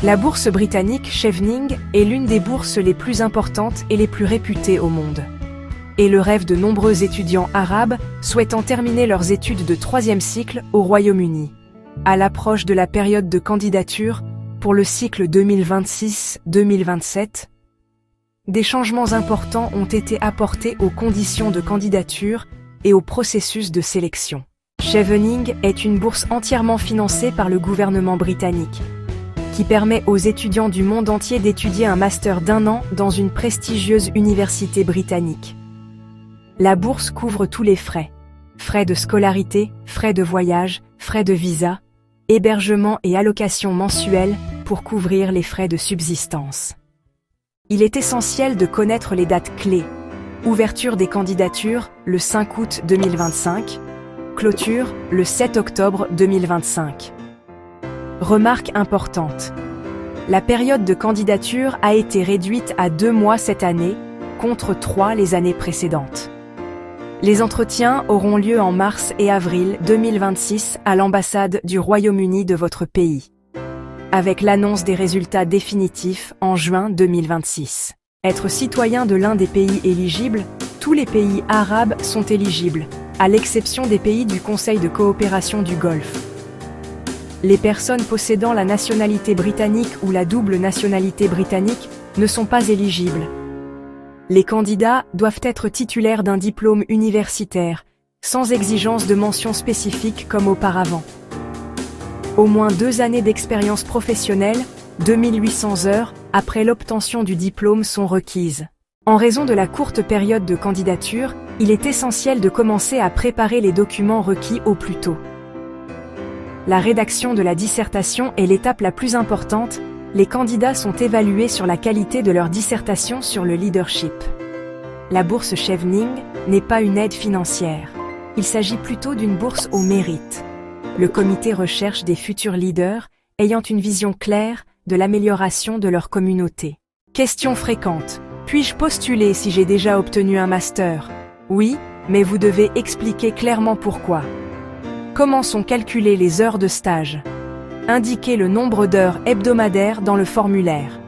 La bourse britannique Chevening est l'une des bourses les plus importantes et les plus réputées au monde. Et le rêve de nombreux étudiants arabes souhaitant terminer leurs études de 3e cycle au Royaume-Uni, à l'approche de la période de candidature pour le cycle 2026-2027. Des changements importants ont été apportés aux conditions de candidature et au processus de sélection. Chevening est une bourse entièrement financée par le gouvernement britannique, qui permet aux étudiants du monde entier d'étudier un master d'1 an dans une prestigieuse université britannique. La bourse couvre tous les frais. Frais de scolarité, frais de voyage, frais de visa, hébergement et allocations mensuelles pour couvrir les frais de subsistance. Il est essentiel de connaître les dates clés. Ouverture des candidatures le 5 août 2025, clôture le 7 octobre 2025. Remarque importante. La période de candidature a été réduite à 2 mois cette année, contre 3 les années précédentes. Les entretiens auront lieu en mars et avril 2026 à l'ambassade du Royaume-Uni de votre pays, avec l'annonce des résultats définitifs en juin 2026. Être citoyen de l'un des pays éligibles, tous les pays arabes sont éligibles, à l'exception des pays du Conseil de coopération du Golfe. Les personnes possédant la nationalité britannique ou la double nationalité britannique ne sont pas éligibles. Les candidats doivent être titulaires d'un diplôme universitaire, sans exigence de mention spécifique comme auparavant. Au moins 2 années d'expérience professionnelle, 2800 heures, après l'obtention du diplôme sont requises. En raison de la courte période de candidature, il est essentiel de commencer à préparer les documents requis au plus tôt. La rédaction de la dissertation est l'étape la plus importante. Les candidats sont évalués sur la qualité de leur dissertation sur le leadership. La bourse Chevening n'est pas une aide financière. Il s'agit plutôt d'une bourse au mérite. Le comité recherche des futurs leaders ayant une vision claire de l'amélioration de leur communauté. Questions fréquentes. Puis-je postuler si j'ai déjà obtenu un master? Oui, mais vous devez expliquer clairement pourquoi. Comment sont calculées les heures de stage? Indiquez le nombre d'heures hebdomadaires dans le formulaire.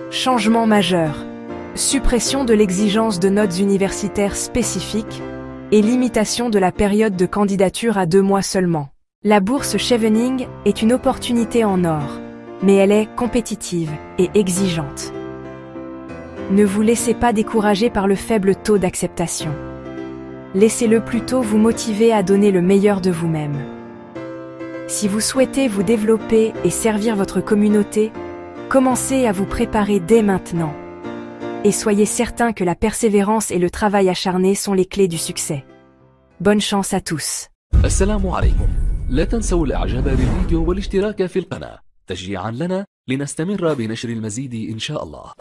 Changement majeur. Suppression de l'exigence de notes universitaires spécifiques et limitation de la période de candidature à 2 mois seulement. La bourse Chevening est une opportunité en or, mais elle est compétitive et exigeante. Ne vous laissez pas décourager par le faible taux d'acceptation. Laissez-le plutôt vous motiver à donner le meilleur de vous-même. Si vous souhaitez vous développer et servir votre communauté, commencez à vous préparer dès maintenant. Et soyez certain que la persévérance et le travail acharné sont les clés du succès. Bonne chance à tous. السلام عليكم. لا تنسوا الإعجاب بالفيديو والاشتراك في القناة تشجيعا لنا لنستمر بنشر المزيد إن شاء الله.